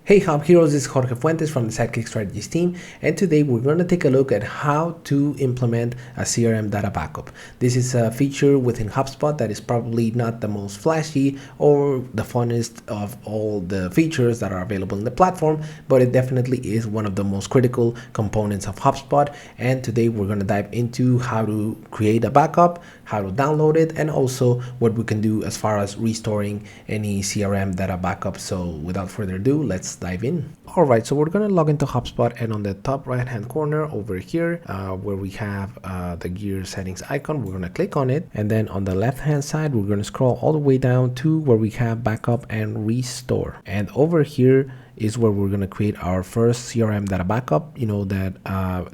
Hey Hub Heroes, this is Jorge Fuentes from the Sidekick Strategies team, and today we're going to take a look at how to implement a CRM data backup. This is a feature within HubSpot that is probably not the most flashy or the funnest of all the features that are available in the platform, but it definitely is one of the most critical components of HubSpot. And today we're going to dive into how to create a backup, how to download it, and also what we can do as far as restoring any CRM data backup. So without further ado, let's dive in. All right, so we're going to log into HubSpot, and on the top right hand corner over here where we have the gear settings icon, we're going to click on it, and then on the left hand side we're going to scroll all the way down to where we have backup and restore, and over here is where we're going to create our first CRM data backup. You know that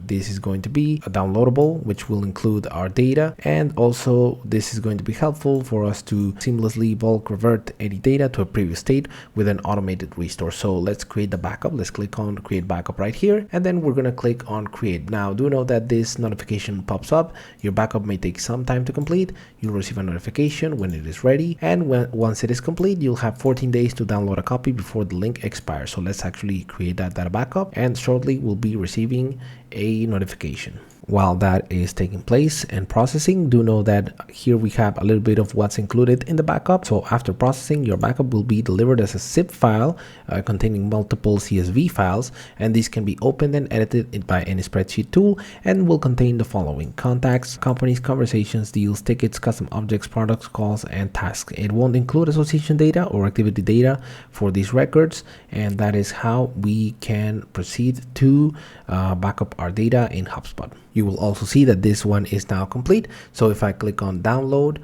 this is going to be a downloadable, which will include our data, and also this is going to be helpful for us to seamlessly bulk revert any data to a previous state with an automated restore. So let's create the backup. Let's click on create backup right here, and then we're going to click on create. Now do know that this notification pops up. Your backup may take some time to complete. You'll receive a notification when it is ready, and once it is complete, you'll have 14 days to download a copy before the link expires. So let's actually create that data backup, and shortly we'll be receiving a notification. While that is taking place and processing, do know that here we have a little bit of what's included in the backup. So after processing, your backup will be delivered as a zip file containing multiple CSV files, and these can be opened and edited by any spreadsheet tool, and will contain the following: contacts, companies, conversations, deals, tickets, custom objects, products, calls, and tasks. It won't include association data or activity data for these records, and that is how we can proceed to backup our data in HubSpot. You will also see that this one is now complete. So if I click on download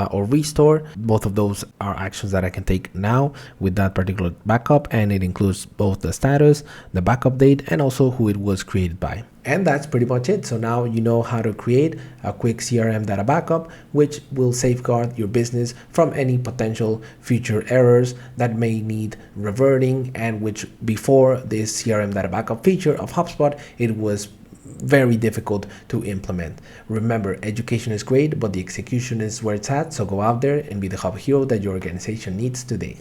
or restore, both of those are actions that I can take now with that particular backup, and it includes both the status, the backup date, and also who it was created by. And that's pretty much it. So now you know how to create a quick CRM data backup, which will safeguard your business from any potential future errors that may need reverting, and which before this CRM data backup feature of HubSpot, it was very difficult to implement. Remember, education is great, but the execution is where it's at. So go out there and be the hub hero that your organization needs today.